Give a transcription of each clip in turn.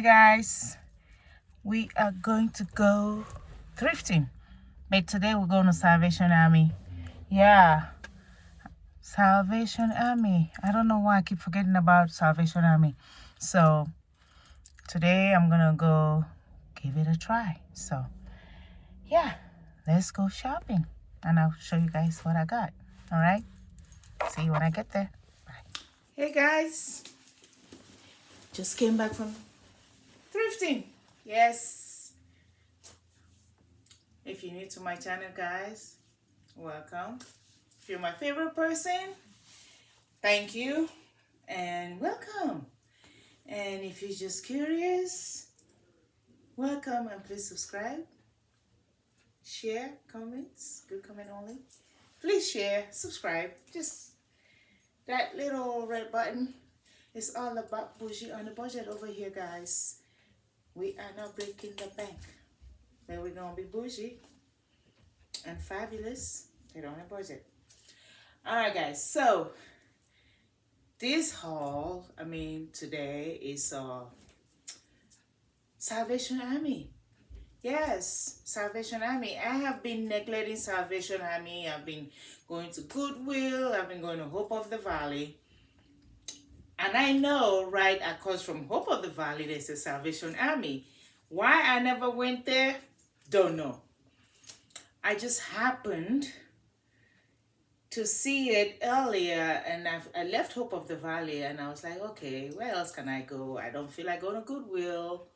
guys, we are going to go thrifting, but today we're going to Salvation Army. Yeah, Salvation Army. I don't know why I keep forgetting about Salvation Army. So today I'm gonna go give it a try. So yeah, let's go shopping and I'll show you guys what I got. All right, see you when I get there. Bye. Hey guys, just came back from thrifting. Yes, if you're new to my channel, guys, welcome. If you're my favorite person, thank you and welcome. And if you're just curious, welcome and please subscribe, share, comments, good comment only. Please share, subscribe, just that little red button. It's all about Boujee on the budget over here, guys. We are not breaking the bank, but we're gonna be bougie and fabulous. They don't have budget. All right, guys. So this haul, today is Salvation Army. Yes, Salvation Army. I have been neglecting Salvation Army. I've been going to Goodwill. I've been going to Hope of the Valley. And I know right across from Hope of the Valley, there's a Salvation Army. Why I never went there, don't know. I just happened to see it earlier, and I left Hope of the Valley, and I was like, okay, where else can I go? I don't feel like going to Goodwill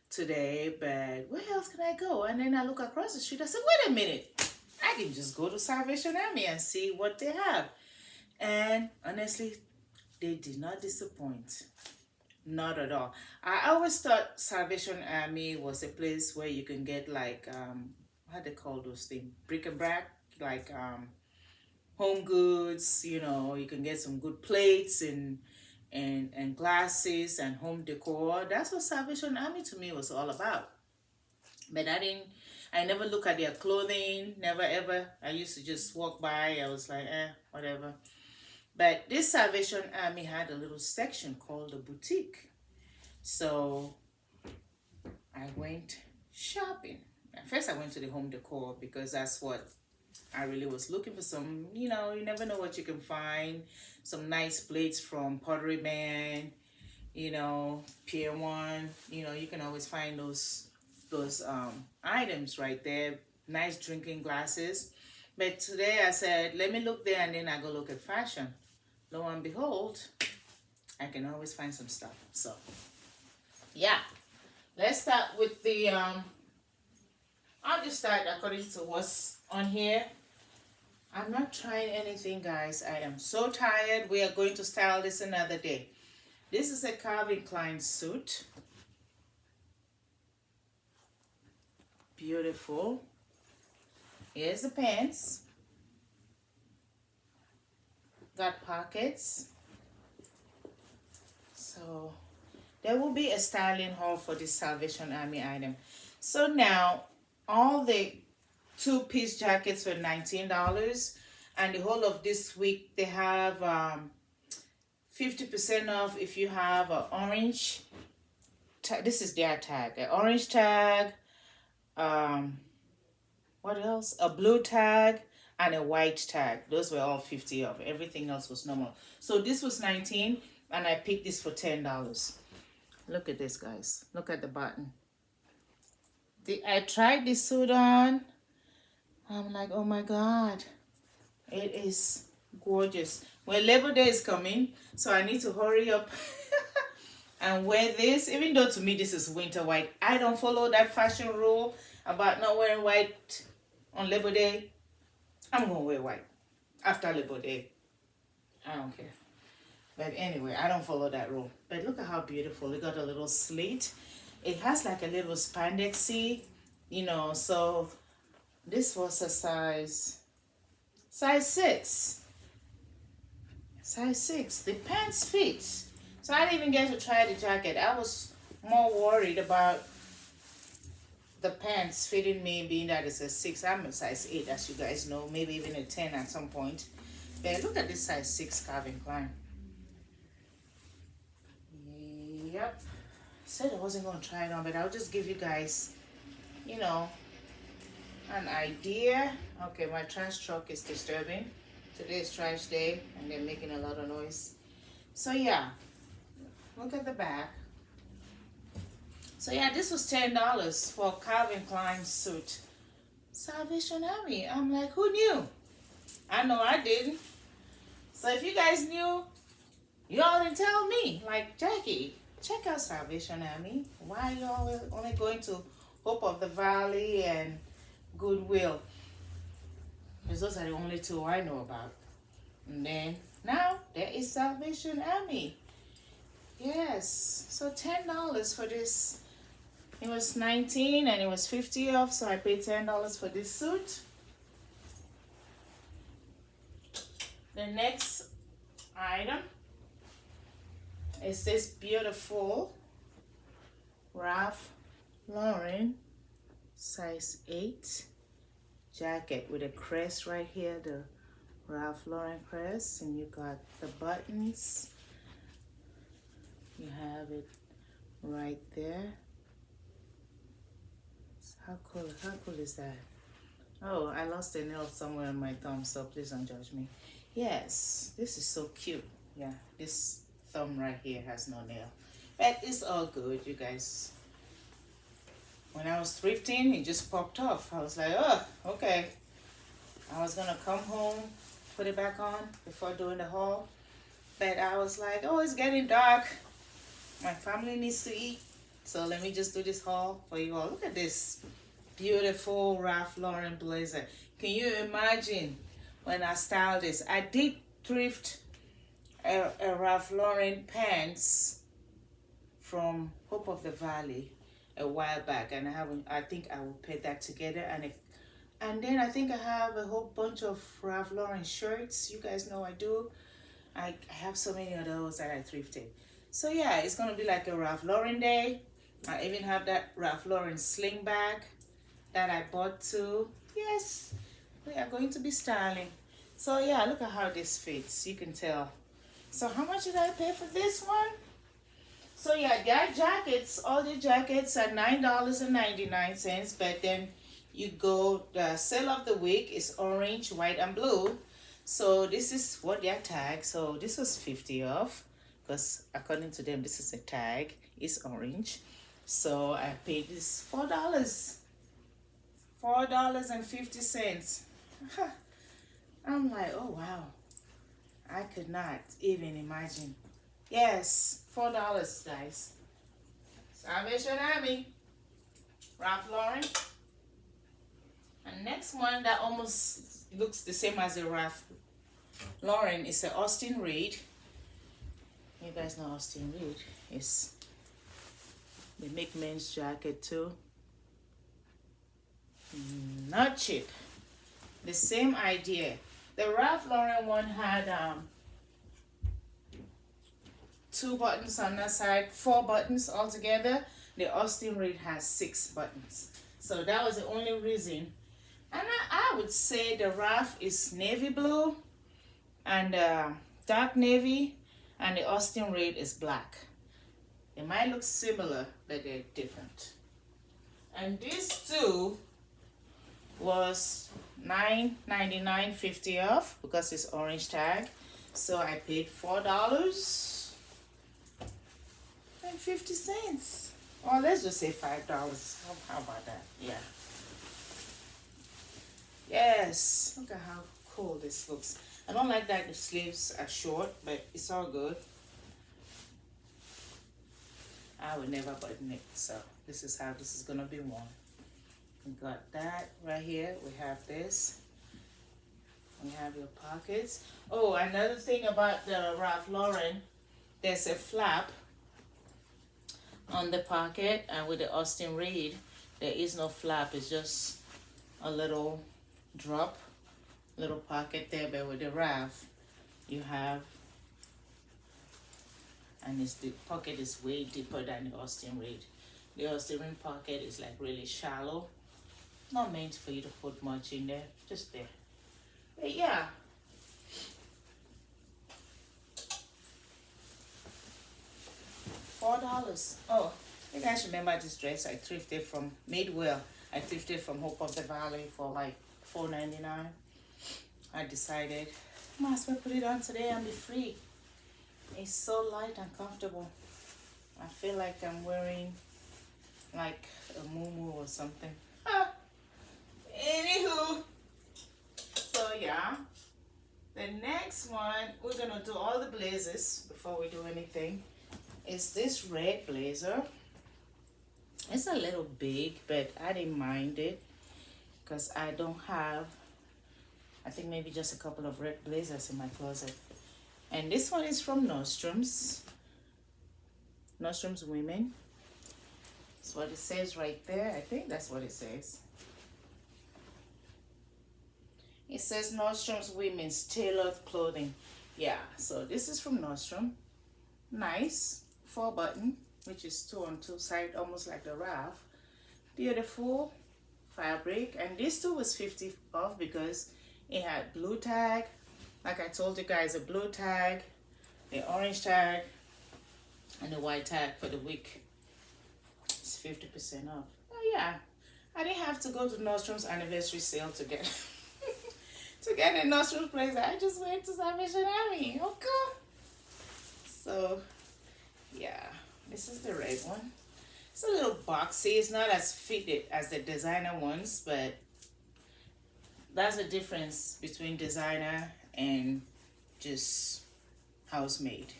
today, but where else can I go? And then I look across the street. I said, wait a minute, I can just go to Salvation Army and see what they have. And honestly, they did not disappoint. Not at all. I always thought Salvation Army was a place where you can get like how they call those things, bric-a-brac, like home goods. You know, you can get some good plates and glasses and home decor. That's what Salvation Army to me was all about. But I never look at their clothing, never ever. I used to just walk by. I was like, whatever. But this Salvation Army had a little section called the boutique. So I went shopping. At first I went to the home decor because that's what I really was looking for. Some, you never know what you can find. Some nice plates from Pottery Man, Pier 1. You can always find those items right there. Nice drinking glasses. But today I said, let me look there and then I go look at fashion. Lo and behold, I can always find some stuff. So, yeah. Let's start with the, I'll just start according to what's on here. I'm not trying anything, guys. I am so tired. We are going to style this another day. This is a Calvin Klein suit. Beautiful. Here's the pants. Got pockets. So there will be a styling haul for this Salvation Army item. So now all the 2-piece jackets were $19, and the whole of this week they have 50% off if you have an orange this is their tag, an orange tag, what else, a blue tag and a white tag. Those were all 50 off. Everything else was normal. So this was 19 and I picked this for $10. Look at this, guys. Look at the button. I tried this suit on. I'm like, oh my God, it is gorgeous. Well, Labor Day is coming, so I need to hurry up and wear this. Even though to me this is winter white, I don't follow that fashion rule about not wearing white on Labor Day. I'm gonna wear white after Labor Day. I don't care. But anyway, I don't follow that rule. But look at how beautiful. It got a little slit. It has like a little spandexy, so this was a size 6. Size 6. The pants fit. So I didn't even get to try the jacket. I was more worried about the pants fitting me, being that it's a 6. I'm a size 8, as you guys know. Maybe even a 10 at some point. But look at this size 6 Calvin Klein. Yep. Said I wasn't gonna try it on, but I'll just give you guys, you know, an idea. Okay, my trash truck is disturbing. Today is trash day and they're making a lot of noise. So yeah, look at the back. So yeah, this was $10 for a Calvin Klein suit. Salvation Army. I'm like, who knew? I know I didn't. So if you guys knew, y'all didn't tell me. Like, Jackie, check out Salvation Army. Why are you always only going to Hope of the Valley and Goodwill? Because those are the only two I know about. And then now there is Salvation Army. Yes. So $10 for this. It was $19 and it was $50 off, so I paid $10 for this suit. The next item is this beautiful Ralph Lauren size 8 jacket with a crest right here, the Ralph Lauren crest, and you got the buttons. You have it right there. How cool is that? Oh, I lost a nail somewhere on my thumb, so please don't judge me. Yes, this is so cute. Yeah, this thumb right here has no nail. But it's all good, you guys. When I was thrifting, it just popped off. I was like, oh, okay. I was gonna come home, put it back on before doing the haul. But I was like, oh, it's getting dark. My family needs to eat. So let me just do this haul for you all. Look at this beautiful Ralph Lauren blazer. Can you imagine when I styled this? I did thrift a Ralph Lauren pants from Hope of the Valley a while back, and I think I will put that together, and then I think I have a whole bunch of Ralph Lauren shirts. You guys know I do. I have so many of those that I thrifted. So yeah, it's gonna be like a Ralph Lauren day. I even have that Ralph Lauren sling bag that I bought too. Yes, we are going to be styling. So yeah, look at how this fits. You can tell. So how much did I pay for this one? So yeah, their jackets, all the jackets are $9.99, but then you go, the sale of the week is orange, white, and blue. So this is what their tag. So this was 50 off, because according to them, this is a tag. It's orange. So I paid this $4. $4.50. I'm like, oh wow. I could not even imagine. Yes, $4, guys. Salvation Army, Ralph Lauren. And next one that almost looks the same as a Ralph Lauren is a Austin Reed. You guys know Austin Reed. They make men's jacket too. Not cheap. The same idea. The Ralph Lauren one had 2 buttons on that side, 4 buttons altogether. The Austin Reed has 6 buttons. So that was the only reason. And I would say the Ralph is navy blue and dark navy, and the Austin Reed is black. They might look similar, but they're different. And these two was $9.99, 50 off because it's orange tag. So I paid $4.50. Or let's just say $5. How about that? Yeah. Yes. Look at how cool this looks. I don't like that the sleeves are short, but it's all good. I would never button it, so this is how this is gonna be worn. We got that right here. We have this. We have your pockets. Oh, another thing about the Ralph Lauren, there's a flap on the pocket, and with the Austin Reed, there is no flap. It's just a little drop, little pocket there. But with the Ralph, you have, and the pocket is way deeper than the Austin Reed. The Austin Reed pocket is like really shallow. Not meant for you to put much in there, just there. But yeah. $4. Oh, You guys remember this dress I thrifted from Madewell? I thrifted from Hope of the Valley for like $4.99. I decided I might as well put it on today and be free. It's so light and comfortable. I feel like I'm wearing like a muumuu or something. Anywho, so yeah. The next one, we're gonna do all the blazers before we do anything. Is this red blazer. It's a little big, but I didn't mind it because I don't have, I think maybe just a couple of red blazers in my closet. And this one is from Nordstrom's Women. That's what it says right there. I think that's what it says. It says Nordstrom's Women's Tailored Clothing. Yeah, so this is from Nordstrom. Nice 4-button, which is 2 on 2 sides, almost like the Ralph. Beautiful fabric. And this too was 50 off because it had blue tag. Like I told you guys, a blue tag, the orange tag, and the white tag for the week. It's 50% off. Oh yeah, I didn't have to go to Nordstrom's anniversary sale to get to get a Nordstrom's blazer. I just went to Salvation Army. Okay. So yeah, this is the red one. It's a little boxy. It's not as fitted as the designer ones, but that's the difference between designer and just house made.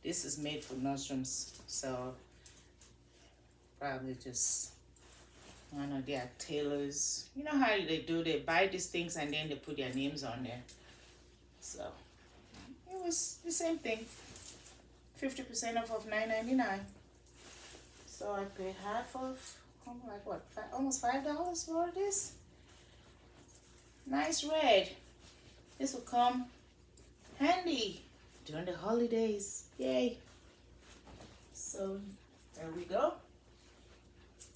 This is made for Nordstrom's, so probably just, I don't know, they are tailors. You know how they do, they buy these things and then they put their names on there. So it was the same thing. 50% off of $9.99. So I paid half of, like what, almost $5 for this. Nice red. This will come handy during the holidays. Yay. So there we go.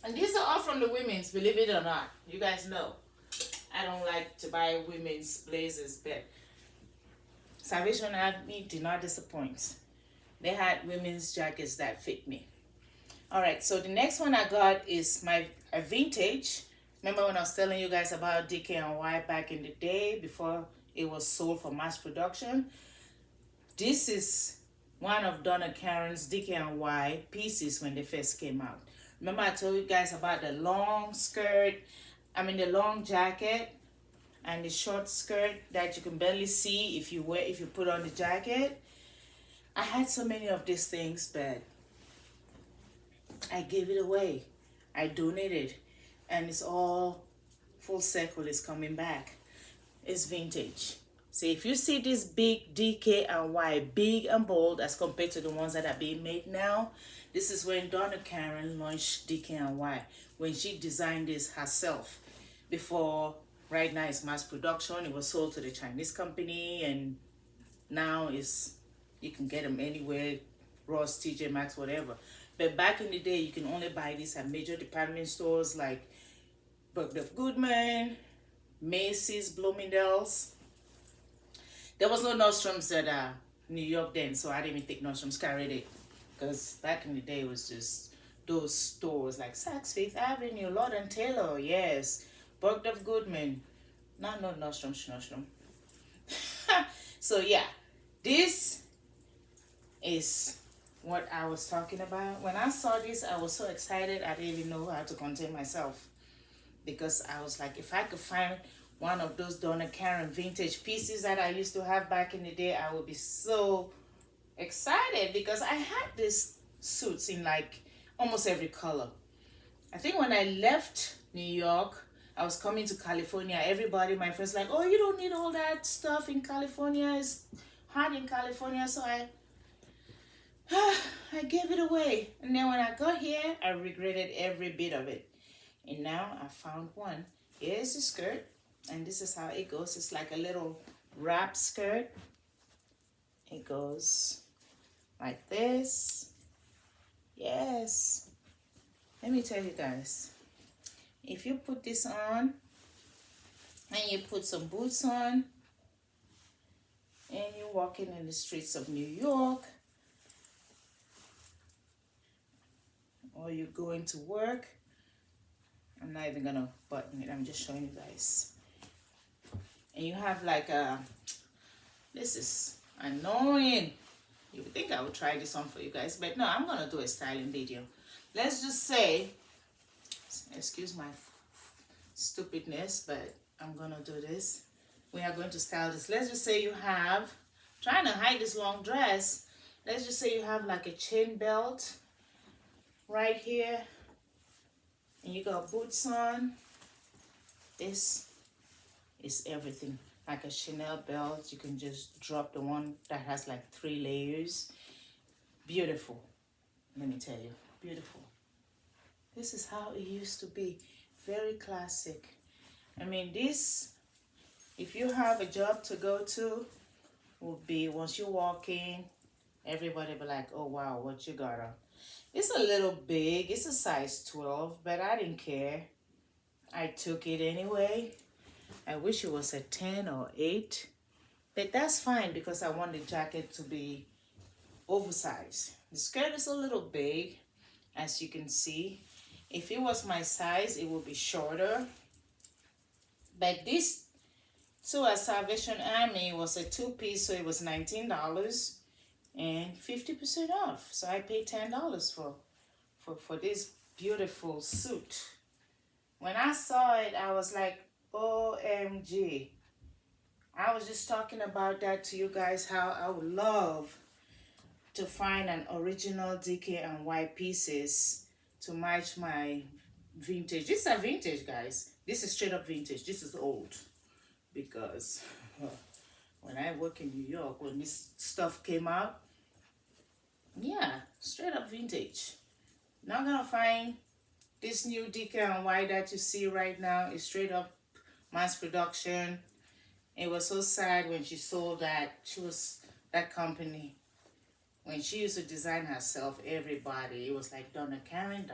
And these are all from the women's, believe it or not. You guys know I don't like to buy women's blazers, but Salvation Army did not disappoint. They had women's jackets that fit me. All right, so the next one I got is a vintage. Remember when I was telling you guys about DKNY back in the day before it was sold for mass production? This is one of Donna Karen's DKNY pieces when they first came out. Remember I told you guys about the long skirt, the long jacket and the short skirt that you can barely see if you put on the jacket? I had so many of these things, but I gave it away. I donated, and it's all full circle. Is coming back. It's vintage. So if you see this big DKNY, big and bold as compared to the ones that are being made now, this is when Donna Karen launched DKNY, when she designed this herself. Before, right now it's mass production. It was sold to the Chinese company, and now you can get them anywhere, Ross, TJ Maxx, whatever. But back in the day, you can only buy this at major department stores like Bergdorf Goodman, Macy's, Bloomingdale's. There was no Nordstrom's at New York then, so I didn't even think Nordstrom's carried it. Because back in the day, it was just those stores like Saks Fifth Avenue, Lord & Taylor, yes, Bergdorf Goodman. Not no Nordstrom. So yeah, this is what I was talking about. When I saw this, I was so excited I didn't even know how to contain myself, because I was like, if I could find one of those Donna Karen vintage pieces that I used to have back in the day, I would be so excited, because I had these suits in like almost every color. I think when I left New York, I was coming to California. Everybody, my friends, like, oh, you don't need all that stuff in California. It's hot in California. So I gave it away. And then when I got here, I regretted every bit of it. And now I found one. Here's the skirt. And this is how it goes. It's like a little wrap skirt. It goes like this. Yes. Let me tell you guys. If you put this on and you put some boots on and you're walking in the streets of New York or you're going to work. I'm not even gonna button it, I'm just showing you guys. And you have like a, this is annoying. You would think I would try this on for you guys, but no, I'm gonna do a styling video. Let's just say, excuse my stupidness, but I'm gonna do this. We are going to style this. Let's just say you have, trying to hide this long dress, let's just say you have like a chain belt right here, and you got boots on. This is everything. Like a Chanel belt, you can just drop the one that has like 3 layers. Beautiful. Let me tell you, beautiful. This is how it used to be. Very classic. I mean, this, if you have a job to go to, will be, once you walk in, everybody be like, oh wow, what you got on? It's a little big. It's a size 12, but I didn't care. I took it anyway. I wish it was a 10 or 8, but that's fine because I want the jacket to be oversized. The skirt is a little big, as you can see. If it was my size, it would be shorter. But this too at Salvation Army was a 2-piece, so it was $19 and 50% off. So I paid $10 for this beautiful suit. When I saw it, I was like, OMG. I was just talking about that to you guys, how I would love to find an original DKNY pieces to match my vintage. This is a vintage, guys. This is straight up vintage. This is old because when I work in New York, when this stuff came out, yeah, straight up vintage. Not gonna find this new DKNY that you see right now. Is straight up mass production. It was so sad when she sold that. She was, that company, when she used to design herself, everybody, it was like Donna Karen,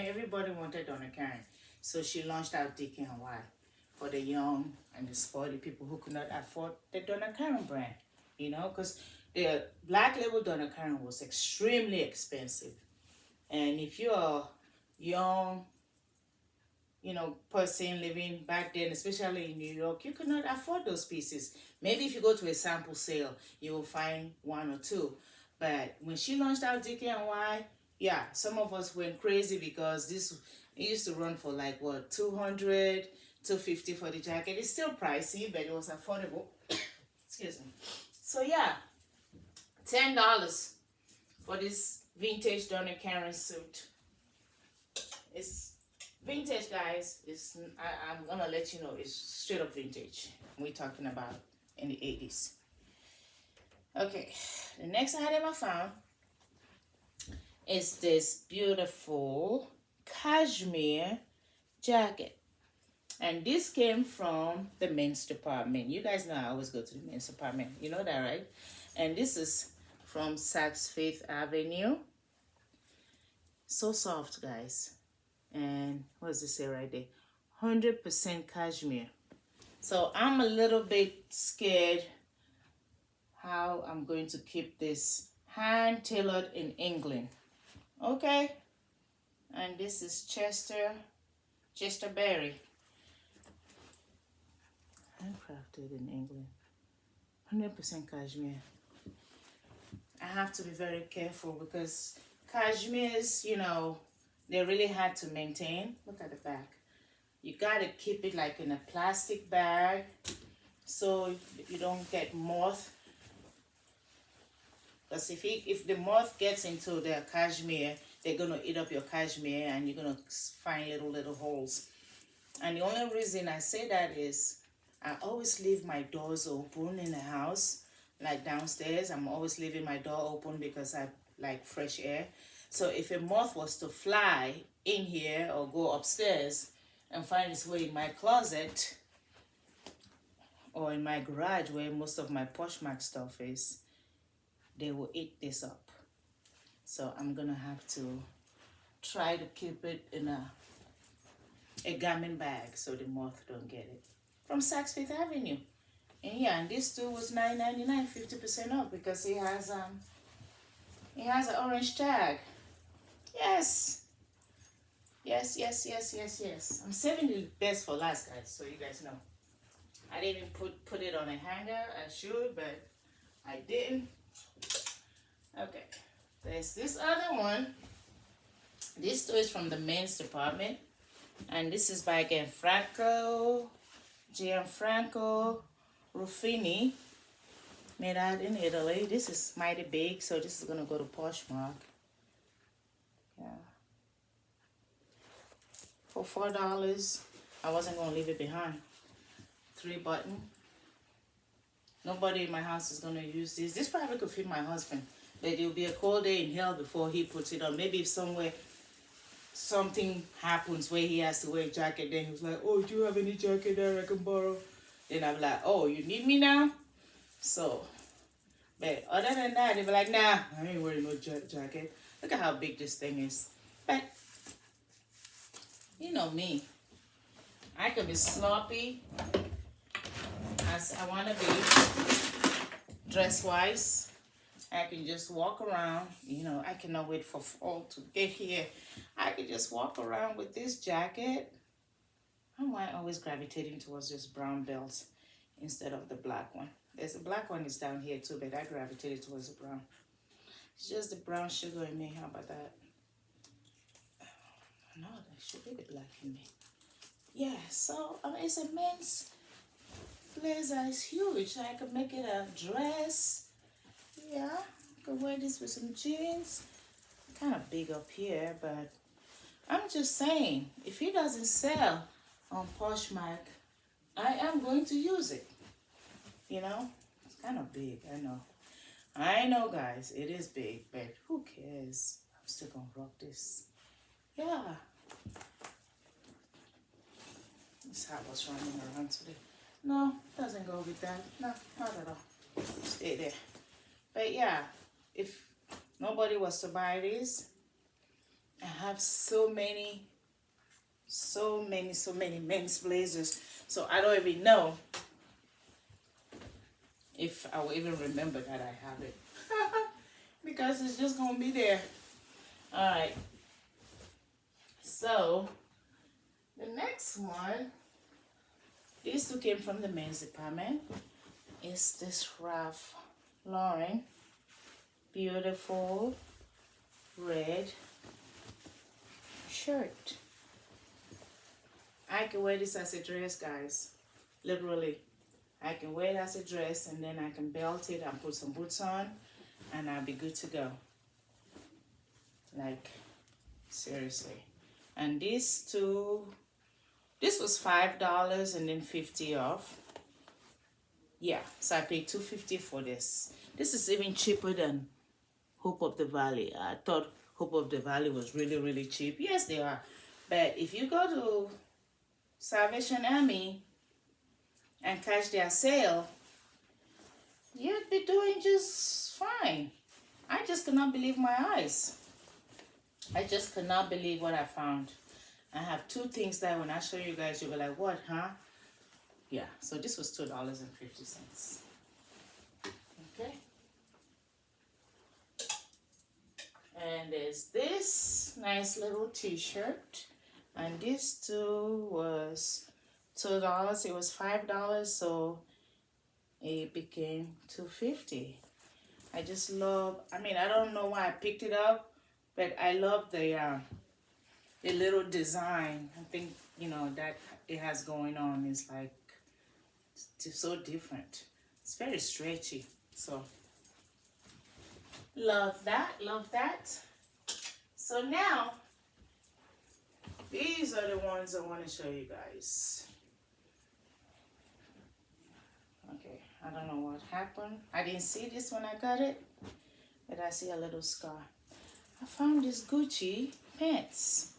everybody wanted Donna Karen. So she launched out DKNY for the young and the spoiled people who could not afford the Donna Karen brand, you know, because the black label Donna Karen was extremely expensive. And if you're a young, you know, person living back then, especially in New York, you could not afford those pieces. Maybe if you go to a sample sale, you will find 1 or 2. But when she launched out DKNY, yeah, some of us went crazy because this, it used to run for like what, 200, 250 for the jacket. It's still pricey, but it was affordable. Excuse me. So yeah, $10 for this vintage Donna Karen suit. It's vintage, guys. It's, I'm gonna let you know, it's straight up vintage. We're talking about in the 80s. Okay, the next item I found is this beautiful cashmere jacket. And this came from the men's department. You guys know I always go to the men's department. You know that, right? And this is from Saks Fifth Avenue. So soft, guys. And what does it say right there? 100% cashmere. So I'm a little bit scared how I'm going to keep this hand tailored in England. Okay? And this is Chester Berry. Handcrafted in England. 100% cashmere. I have to be very careful because cashmeres, you know, they really hard to maintain. Look at the back. You gotta keep it like in a plastic bag so you don't get moth. Because if the moth gets into the cashmere, they're gonna eat up your cashmere and you're gonna find little holes. And the only reason I say that is I always leave my doors open in the house, like downstairs. I'm always leaving my door open because I like fresh air. So if a moth was to fly in here or go upstairs and find its way in my closet or in my garage where most of my Poshmark stuff is, they will eat this up. So I'm gonna have to try to keep it in a garment bag so the moth don't get it. From Saks Fifth Avenue. And yeah, and this too was $9.99, 50% off because it has an orange tag. Yes, Yes, yes, yes, yes, yes. I'm saving the best for last, guys, so you guys know. I didn't even put it on a hanger. I should, but I didn't. Okay. There's this other one. This store is from the men's department. And this is by Gianfranco Ruffini. Made out in Italy. This is mighty big, so this is gonna go to Poshmark. Yeah. For $4. I wasn't gonna leave it behind. 3-button. Nobody in my house is gonna use this. This probably could fit my husband. But it'll be a cold day in hell before he puts it on. Maybe if somewhere something happens where he has to wear a jacket, then he's like, oh, do you have any jacket that I can borrow? Then I'm like, oh, you need me now? So, but other than that, they'll be like, nah, I ain't wearing no jacket. Look at how big this thing is. But, you know me. I can be sloppy as I want to be, dress-wise. I can just walk around, you know, I cannot wait for fall to get here. I can just walk around with this jacket. How am I always gravitating towards this brown belt instead of the black one? There's a black one is down here too, but I gravitated towards the brown. It's just the brown sugar in me. How about that? No, that should be the black in me. Yeah, so it's a men's blazer. It's huge. I could make it a dress. Yeah, I could wear this with some jeans. Kind of big up here, but I'm just saying, if it doesn't sell on Poshmark, I am going to use it. You know, it's kind of big. I know, guys, it is big, but who cares? I'm still gonna rock this. Yeah. This hat was running around today. No, doesn't go with that. No, not at all. Stay there. But yeah, if nobody was to buy this, I have so many men's blazers. So I don't even know if I will even remember that I have it. Because it's just going to be there. Alright. So, the next one, these two came from the men's department. It's this Ralph Lauren beautiful red shirt. I can wear this as a dress, guys. Literally. I can wear it as a dress and then I can belt it and put some boots on and I'll be good to go. Like, seriously. And these two, this was $5 and then $50 off. Yeah, so I paid $2.50 for this. This is even cheaper than Hope of the Valley. I thought Hope of the Valley was really, really cheap. Yes, they are. But if you go to Salvation Army and catch their sale, you'd be doing just fine. I just could not believe my eyes. I just could not believe what I found. I have two things that when I show you guys, you'll be like, what, huh? Yeah, so this was $2.50. Okay. And there's this nice little t-shirt. And this too was $2. It was $5, so it became $2.50. I just love, I mean, I don't know why I picked it up, but I love the little design. I think, you know, that it has going on is like, it's so different. It's very stretchy, so love that, love that. So now, these are the ones I want to show you guys. Okay, I don't know what happened. I didn't see this when I got it, but I see a little scar. I found this Gucci pants.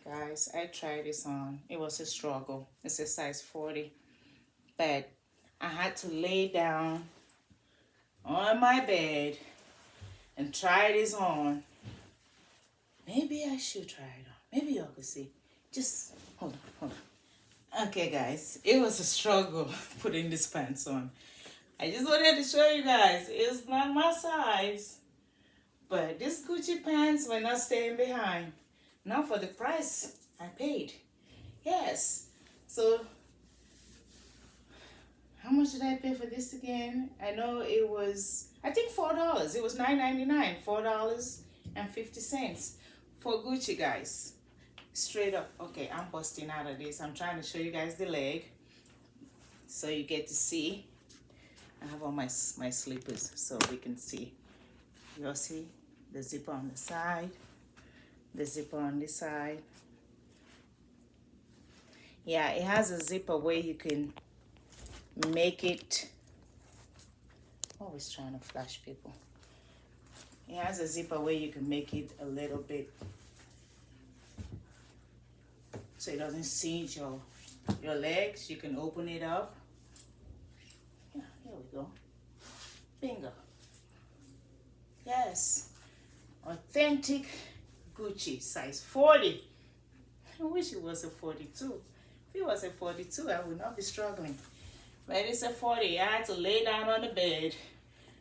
Guys, I tried this on. It was a struggle. It's a size 40. But I had to lay down on my bed and try this on. Maybe I should try it on. Maybe y'all could see. Just hold on, hold on. Okay, guys, it was a struggle putting this pants on. I just wanted to show you guys. It's not my size. But these Gucci pants were not staying behind. Not for the price I paid. Yes. So, how much did I pay for this again? I know it was, I think $4. It was $9.99. $4.50 for Gucci, guys. Straight up. Okay, I'm busting out of this. I'm trying to show you guys the leg so you get to see. I have on my slippers so we can see. You'll see the zipper on the side, the zipper on this side. Yeah, it has a zipper where you can make it. Always trying to flash people. It has a zipper where you can make it a little bit so it doesn't cinch your legs. You can open it up. Yeah, here we go. Bingo. Yes. Authentic Gucci, size 40. I wish it was a 42. If it was a 42, I would not be struggling. But it's a 40. I had to lay down on the bed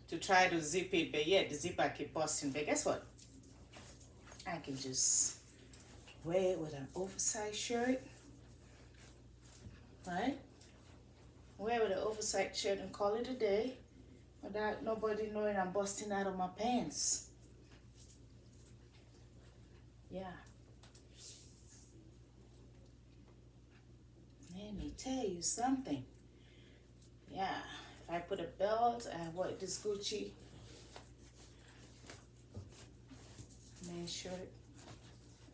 to try to zip it. But yeah, the zipper keep busting. But guess what? I can just wear it with an oversized shirt. Right? Wear it with an oversized shirt and call it a day without nobody knowing I'm busting out of my pants. Yeah. Let me tell you something. Yeah, if I put a belt, I wear this Gucci men's shirt.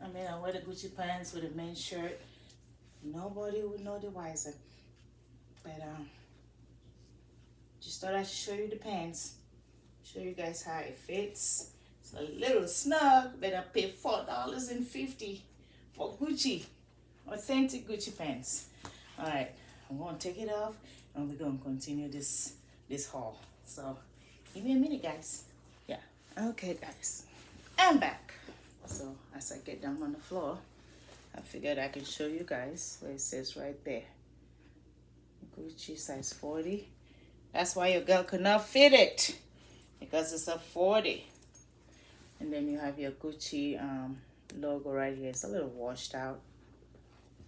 I wear the Gucci pants with a men's shirt. Nobody would know the wiser. But just thought I should show you the pants. Show you guys how it fits. It's a little snug, but I paid $4.50 for Gucci. Authentic Gucci pants. Alright, I'm gonna take it off and we're gonna continue this haul. So give me a minute, guys. Yeah. Okay, guys. I'm back. So as I get down on the floor, I figured I could show you guys where it says right there. Gucci size 40. That's why your girl could not fit it. Because it's a 40. And then you have your Gucci logo right here. It's a little washed out.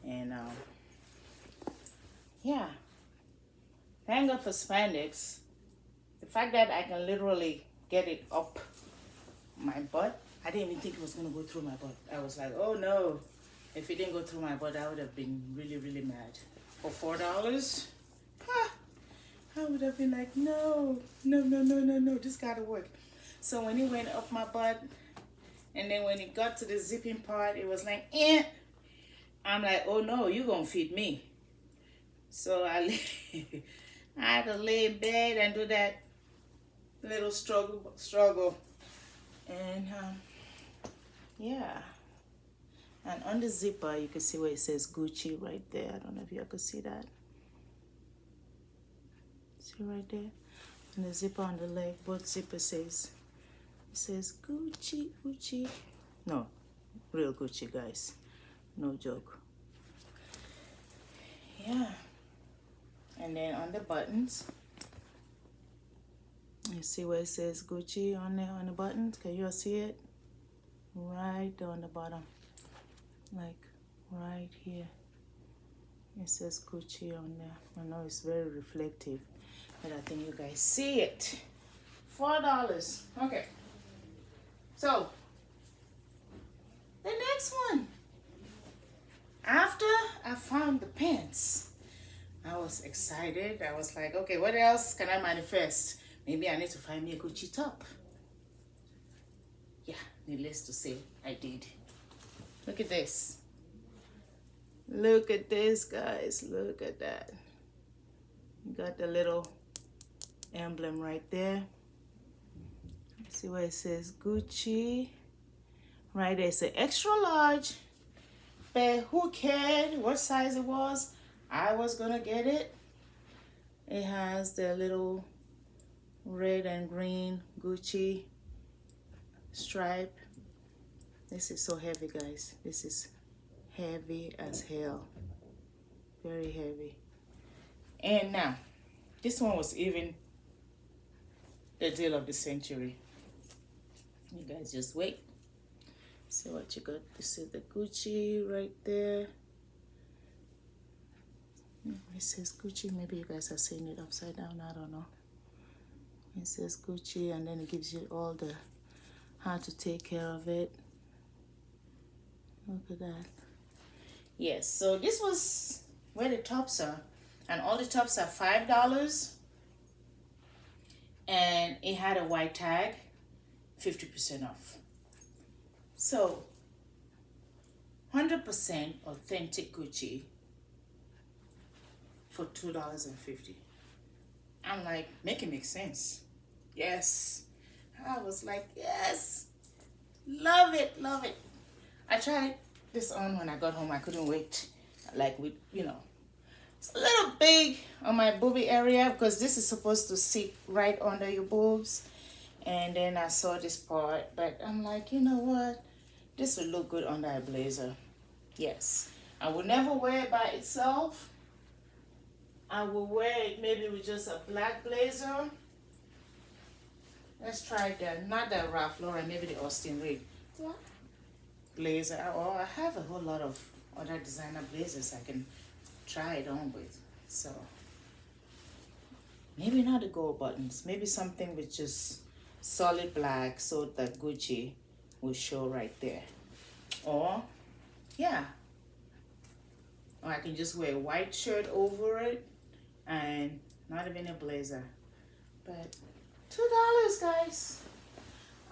And yeah. Thank God for spandex. The fact that I can literally get it up my butt. I didn't even think it was going to go through my butt. I was like, oh no. If it didn't go through my butt, I would have been really, really mad. For $4? I would have been like, no, this gotta work. So when it went up my butt, and then when it got to the zipping part, it was like, eh. I'm like, oh no, you gonna feed me. So I had to lay in bed and do that little struggle. And yeah. And on the zipper, you can see where it says Gucci right there. I don't know if you can see that. See right there? And the zipper on the leg, both zippers says, it says Gucci. No, real Gucci, guys. No joke. Yeah. And then on the buttons, you see where it says Gucci on there on the buttons? Can you all see it? Right there on the bottom. Like right here. It says Gucci on there. I know it's very reflective, but I think you guys see it. $4. Okay. So, the next one. After I found the pants, I was excited. I was like, okay, what else can I manifest? Maybe I need to find me a Gucci top. Yeah, needless to say, I did. Look at this. Look at this, guys. Look at that. Got the little emblem right there. See where it says Gucci. Right there, it's an extra large. But who cared what size it was? I was gonna get it. It has the little red and green Gucci stripe. This is so heavy, guys. This is heavy as hell. Very heavy. And now, this one was even the deal of the century. You guys just wait. See what you got. You see the Gucci right there. It says Gucci. Maybe you guys are seeing it upside down. I don't know. It says Gucci, and then it gives you all the how to take care of it. Look at that. Yes, so this was where the tops are, and all the tops are $5, and it had a white tag, 50% off. So 100% authentic Gucci for $2.50. I'm like, make it make sense. Yes. I was like, yes. Love it, love it. I tried this on when I got home. I couldn't wait. Like, with, you know, it's a little big on my boobie area because this is supposed to sit right under your boobs. And then I saw this part, but I'm like, you know what? This would look good under a blazer. Yes. I would never wear it by itself. I will wear it maybe with just a black blazer. Let's try that. Not the Ralph Lauren, maybe the Austin Reed blazer. Oh, I have a whole lot of other designer blazers I can try it on with. So maybe not the gold buttons. Maybe something with just solid black so that Gucci will show right there. Or yeah. Or I can just wear a white shirt over it and not even a blazer. But $2, guys.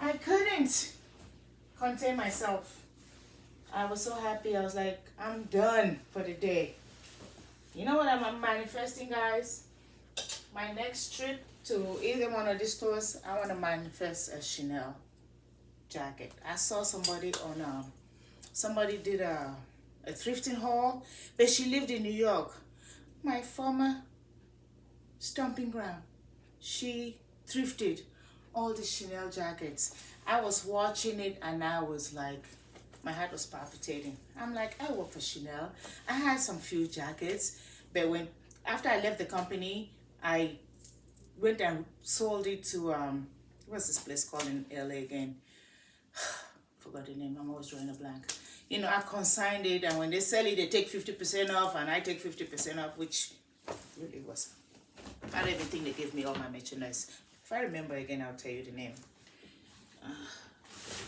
I couldn't contain myself. I was so happy. I was like, I'm done for the day. You know what I'm manifesting, guys? My next trip to either one of these stores, I want to manifest a Chanel jacket. I saw somebody on somebody did a thrifting haul, but she lived in New York, my former stomping ground. She thrifted all the Chanel jackets. I was watching it and I was like, my heart was palpitating. I'm like, I work for Chanel. I had some few jackets, but after I left the company, I went and sold it to what's this place called in LA again? Forgot the name. I'm always drawing a blank. You know, I consigned it, and when they sell it, they take 50% off, and I take 50% off, which really was. I don't even think they gave me all my merchandise. If I remember again, I'll tell you the name.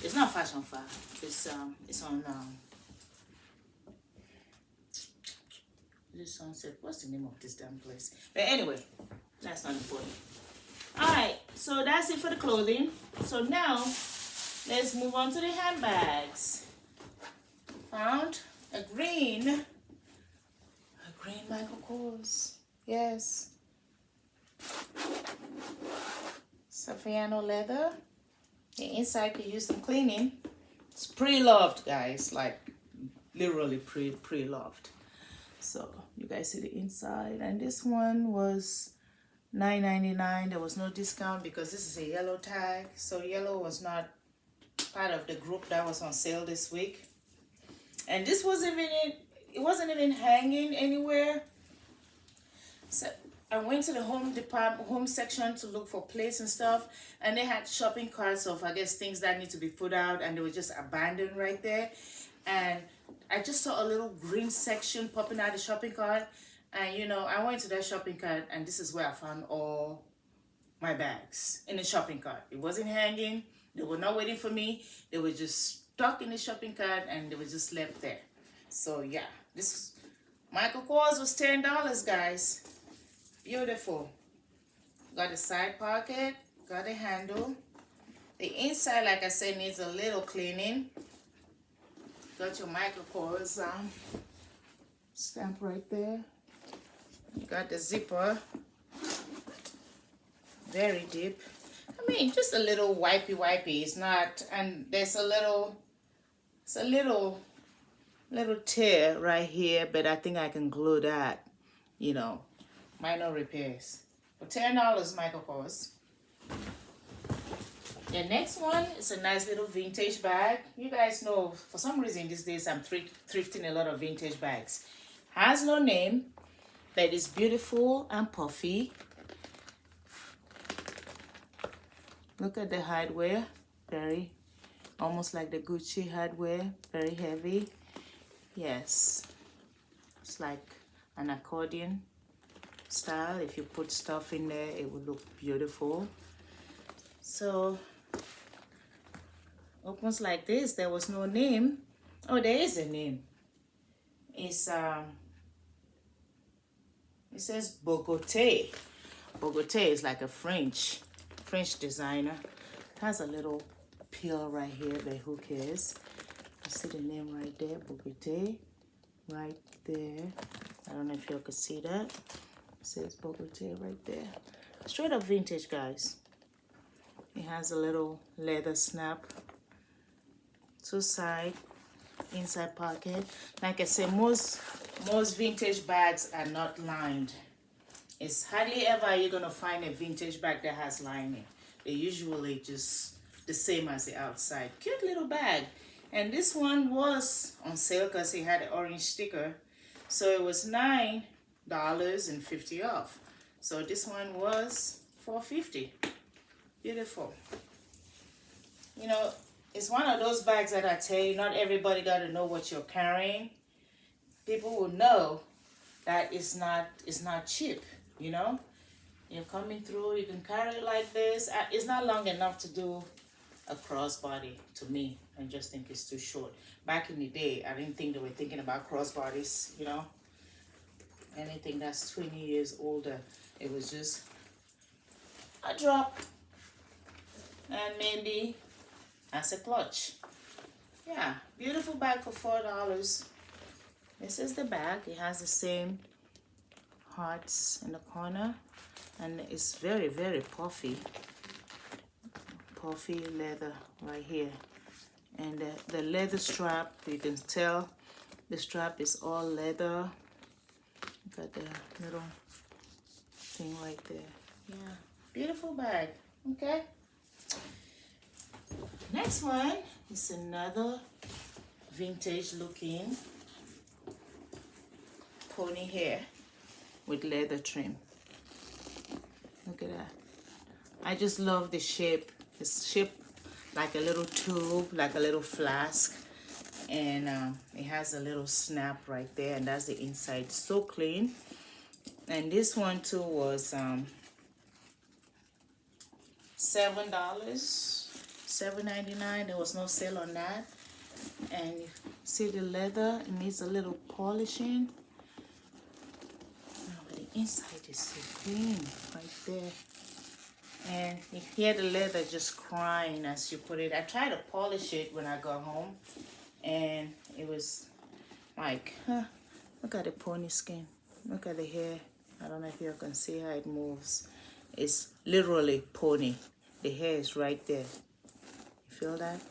It's not Fashion Fire. It's on this Sunset. What's the name of this damn place? But anyway, that's not important. All right, so that's it for the clothing. So now let's move on to the handbags. Found a green Michael Kors. Yes. Saffiano leather. The inside could use some cleaning. It's pre-loved, guys. Like literally pre-loved. So you guys see the inside, and this one was $9.99. There was no discount because this is a yellow tag. So yellow was not part of the group that was on sale this week. And this wasn't even it wasn't even hanging anywhere. So I went to the home section to look for plates and stuff, and they had shopping carts of, I guess, things that need to be put out, and they were just abandoned right there. And I just saw a little green section popping out of the shopping cart, and you know, I went to that shopping cart, and this is where I found all my bags in the shopping cart. It wasn't hanging. They were not waiting for me. They were just stuck in the shopping cart, and they were just left there. So yeah, this Michael Kors was $10, guys. Beautiful. Got a side pocket, got a handle. The inside, like I said, needs a little cleaning. Got your Michael Kors stamp right there. You got the zipper, very deep. I mean, just a little wipey. It's not, and there's a little, it's a little tear right here, but I think I can glue that, you know, minor repairs. For $10, Michael Kors. The next one is a nice little vintage bag. You guys know, for some reason these days I'm thrifting a lot of vintage bags. Has no name, but it's beautiful and puffy. Look at the hardware, very, almost like the Gucci hardware, very heavy. Yes, it's like an accordion style. If you put stuff in there, it would look beautiful. So, opens like this. There was no name. Oh, there is a name. It's, it says Bogotá. Bogotá is like a French designer. It has a little pill right here, but who cares? You see the name right there, Bogotá, right there. I don't know if you can see that. It says Bogotá right there. Straight up vintage, guys. It has a little leather snap, two side, inside pocket. Like I said, most vintage bags are not lined. It's hardly ever you're gonna find a vintage bag that has lining. They're usually just the same as the outside. Cute little bag. And this one was on sale because it had an orange sticker. So it was $9.50 off. So this one was $4.50. Beautiful. You know, it's one of those bags that I tell you, not everybody got to know what you're carrying. People will know that it's not cheap, you know. You're coming through, you can carry it like this. It's not long enough to do a crossbody to me. I just think it's too short. Back in the day, I didn't think they were thinking about crossbodies, you know. Anything that's 20 years older, it was just a drop. And maybe as a clutch. Yeah, beautiful bag for $4. This is the bag. It has the same hearts in the corner. And it's very, very puffy. Puffy leather right here. And the leather strap, you can tell the strap is all leather. Got the little thing right there. Yeah, beautiful bag. Okay. Next one is another vintage looking pony hair with leather trim. Look at that. I just love the shape. It's shaped like a little tube, like a little flask. And it has a little snap right there, and that's the inside. So clean. And this one too was $7, $7.99. There was no sale on that. And you see the leather, it needs a little polishing. Oh, but the inside is so clean right there. And you hear the leather just crying as you put it. I tried to polish it when I got home, and it was like, look at the pony skin. Look at the hair. I don't know if you can see how it moves. It's literally pony. The hair is right there. You feel that?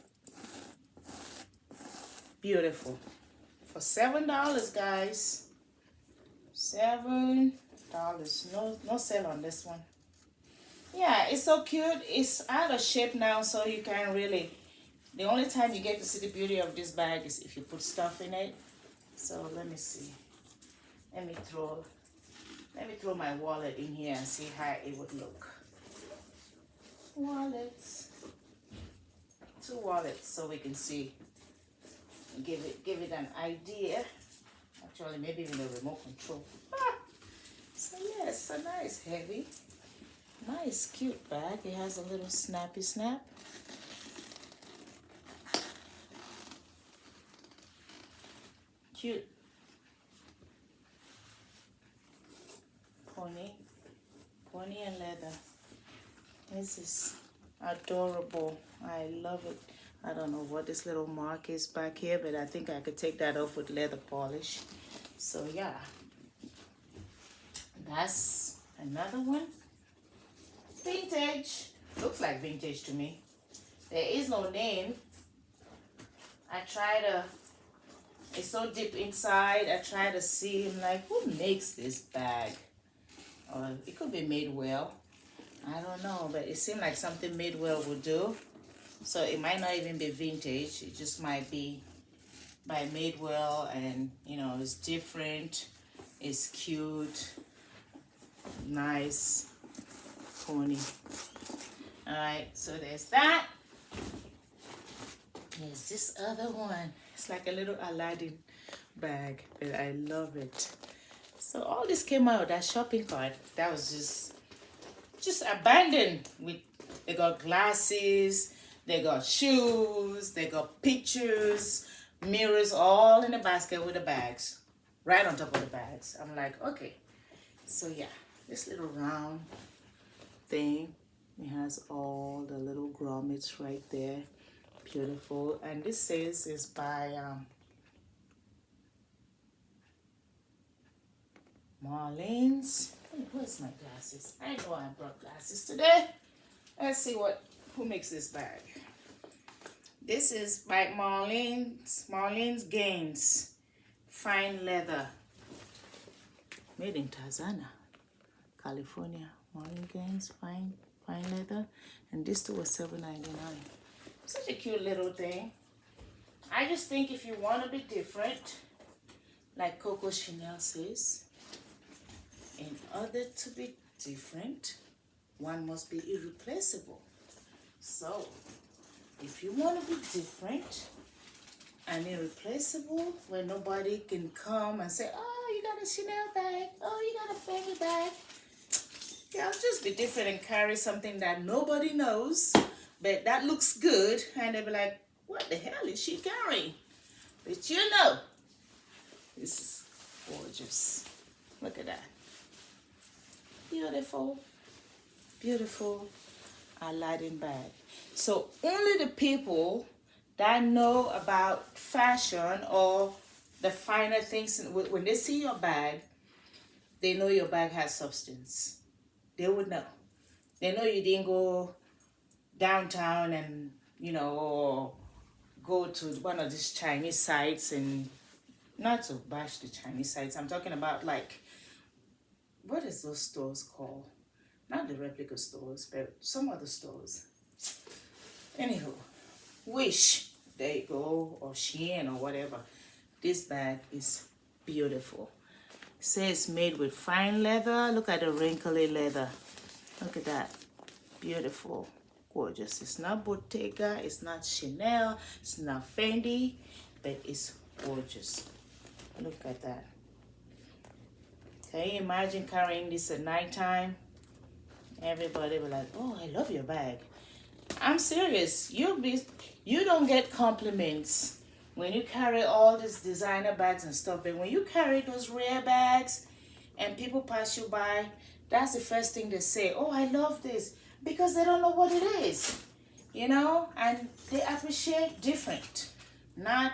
Beautiful. For $7, guys. $7. No sale on this one. Yeah, it's so cute. It's out of shape now, so you can't really. The only time you get to see the beauty of this bag is if you put stuff in it. So let me see. Let me throw my wallet in here and see how it would look. Wallets. 2 wallets so we can see. Give it an idea. Actually, maybe even a remote control. So yes, a nice heavy. Nice cute bag. It has a little snappy snap. Cute. Pony and leather. This is adorable. I love it. I don't know what this little mark is back here, but I think I could take that off with leather polish. So yeah, that's another one. Vintage. Looks like vintage to me. There is no name. I try to, it's so deep inside, I try to see, I'm like, who makes this bag? Or it could be made well. I don't know, but it seemed like something made well would do. So it might not even be vintage. It just might be by Madewell, and you know, it's different, it's cute, nice pony. All right, so there's that. There's this other one. It's like a little Aladdin bag, but I love it. So all this came out of that shopping cart that was just abandoned. They got glasses, they got shoes, they got pictures, mirrors, all in a basket with the bags, right on top of the bags. I'm like, okay. So yeah, this little round thing, it has all the little grommets right there. Beautiful. And this says is by Marlene's. Where's my glasses? I know I brought glasses today. Let's see who makes this bag. This is by Marlene's Gaines. Fine leather. Made in Tarzana, California. Marlene Gaines, fine leather. And this too was $7.99. Such a cute little thing. I just think if you want to be different, like Coco Chanel says, in order to be different, one must be irreplaceable. So, if you want to be different and irreplaceable, where nobody can come and say, oh, you got a Chanel bag, oh, you got a Fendi bag. Yeah, I'll just be different and carry something that nobody knows, but that looks good, and they'll be like, what the hell is she carrying? But you know, this is gorgeous. Look at that. Beautiful, beautiful Aladdin bag. So only the people that know about fashion or the finer things, when they see your bag, they know your bag has substance. They would know. They know you didn't go downtown and, you know, or go to one of these Chinese sites, and not to bash the Chinese sites. I'm talking about, like, what is those stores called? Not the replica stores, but some other stores. Anywho, Wish, there you go, or Shein or whatever. This bag is beautiful. It says made with fine leather. Look at the wrinkly leather. Look at that. Beautiful. Gorgeous. It's not Bottega. It's not Chanel. It's not Fendi. But it's gorgeous. Look at that. Can you imagine carrying this at nighttime? Everybody will be like, oh, I love your bag. I'm serious. You don't get compliments when you carry all these designer bags and stuff, but when you carry those rare bags and people pass you by, that's the first thing they say, oh, I love this, because they don't know what it is, you know, and they appreciate different. Not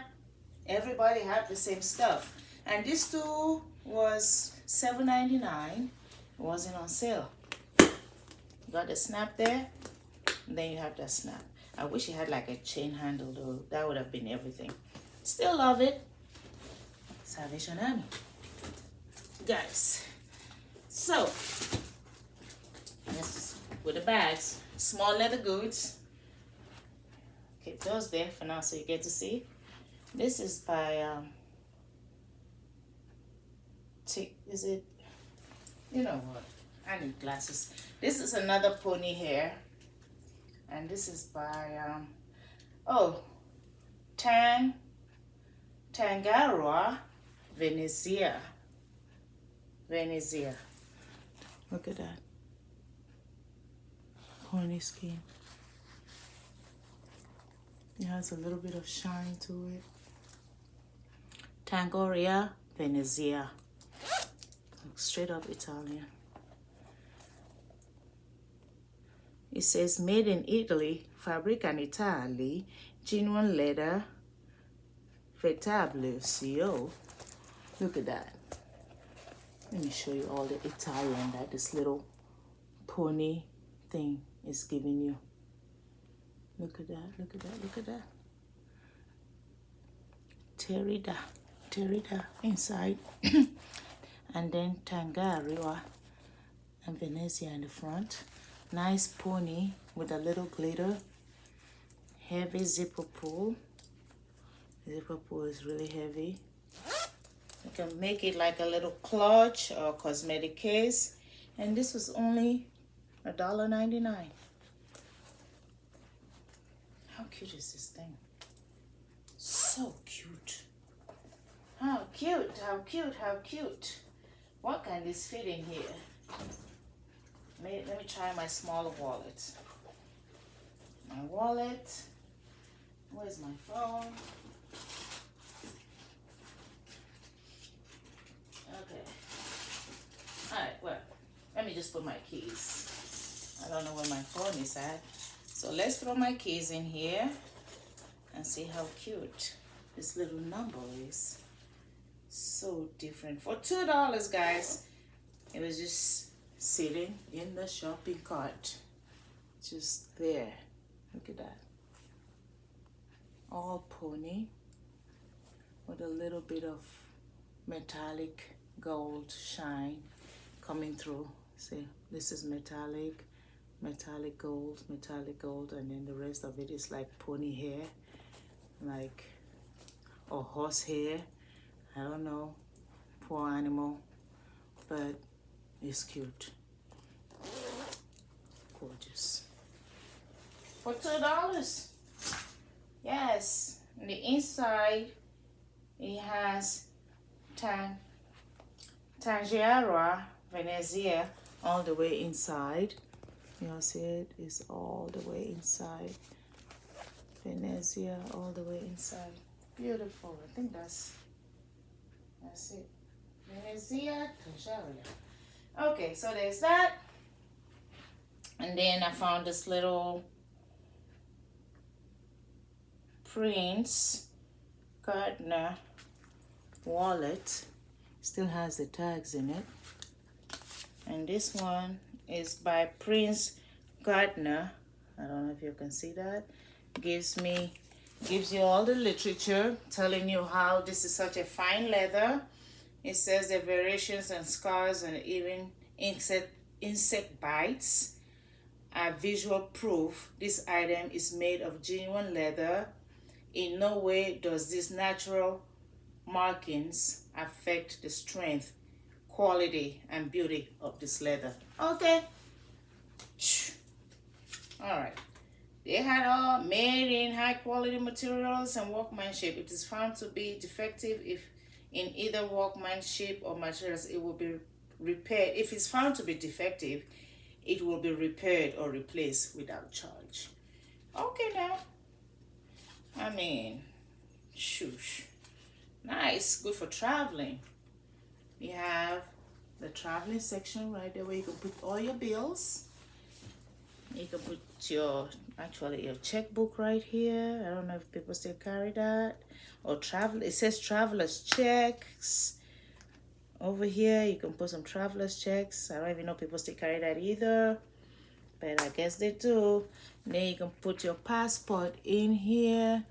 everybody have the same stuff. And this too was $7.99. It wasn't on sale. Got the snap there, and then you have that snap. I wish it had like a chain handle though. That would have been everything. Still love it. Salvation Army. Guys. So, yes, with the bags. Small leather goods. Keep those there for now so you get to see. This is by, is it, you know what? I need glasses. This is another pony hair. And this is by, Tangaroa Venezia. Look at that. Pony skin. It has a little bit of shine to it. Tangaroa Venezia. Straight up Italian. It says made in Italy, Fabbrica in Italy, genuine leather, Veritable CO. Look at that. Let me show you all the Italian that this little pony thing is giving you. Look at that, look at that, look at that. Terida inside. And then Tangaroa and Venezia in the front. Nice pony with a little glitter. Heavy zipper pull. Zipper pull is really heavy. You can make it like a little clutch or cosmetic case. And this was only $1.99. How cute is this thing? So cute. How cute, how cute, how cute. What can this fit in here? Let me try my smaller wallet. My wallet. Where's my phone? Okay. Alright, well, let me just put my keys. I don't know where my phone is at. So let's throw my keys in here and see how cute this little number is. So different. For $2, guys. It was just sitting in the shopping cart. Just there. Look at that. All pony with a little bit of metallic gold shine coming through. See, this is metallic gold, and then the rest of it is like pony hair, like, or horse hair. I don't know, poor animal, but it's cute. Gorgeous. For $2. Yes. On the inside, it has Tangiera Venezia all the way inside. You all see it? It's all the way inside. Venezia all the way inside. Beautiful. I think that's it. Venezia Tangiera. Okay, so there's that. And then I found this little Prince Gardner wallet. Still has the tags in it. And this one is by Prince Gardner. I don't know if you can see that. Gives you all the literature telling you how this is such a fine leather. It says the variations and scars and even insect bites are visual proof this item is made of genuine leather. In no way does these natural markings affect the strength, quality, and beauty of this leather. Okay. All right. They had all made in high quality materials and workmanship. It is found to be defective if in either workmanship or materials, it will be repaired. If it's found to be defective, it will be repaired or replaced without charge. Okay now. I mean, shoosh. Nice, good for traveling. You have the traveling section right there where you can put all your bills. You can put your checkbook right here. I don't know if people still carry that. Or travel, it says traveler's checks. Over here, you can put some traveler's checks. I don't even know if people still carry that either. But I guess they do. And then you can put your passport in here.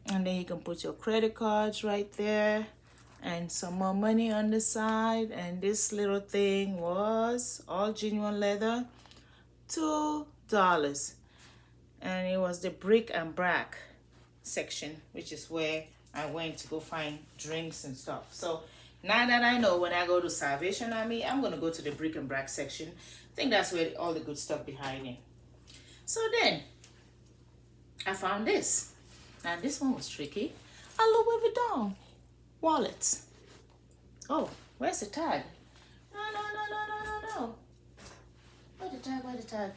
And then you can put your credit cards right there. And some more money on the side. And this little thing was all genuine leather. $2. And it was the brick and brack section, which is where I went to go find drinks and stuff. So now that I know when I go to Salvation Army, I'm going to go to the brick and brack section. I think that's where all the good stuff behind it. So then I found this. Now this one was tricky. A Louis Vuitton wallet. Oh, where's the tag? No. Where's the tag? Where's the tag?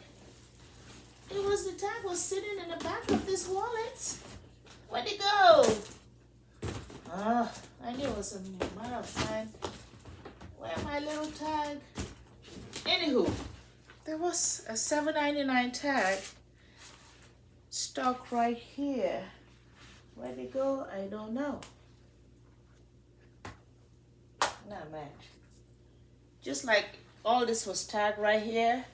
The tag was sitting in the back of this wallet. Where'd it go? I knew it was a matter of time. Where my little tag? Anywho, there was a $7.99 tag stuck right here. Where'd it go? I don't know. Not bad. Just like all this was tagged right here.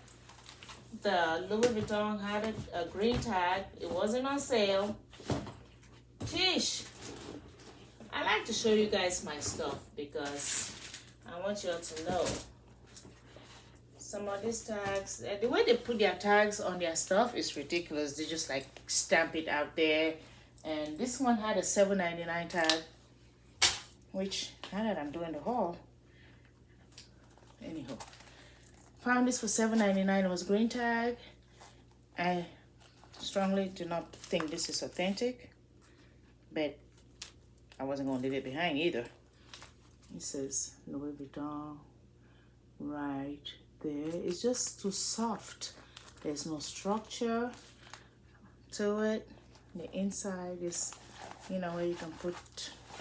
The Louis Vuitton had a green tag. It wasn't on sale. Sheesh. I like to show you guys my stuff because I want you all to know. Some of these tags, the way they put their tags on their stuff is ridiculous. They just like stamp it out there. And this one had a $7.99 tag, which now that I'm doing the haul, anyhow, found this for $7.99. It was green tag. I strongly do not think this is authentic, but I wasn't going to leave it behind either. It says Louis Vuitton right there. It's just too soft. There's no structure to it. The inside is, you know, where you can put,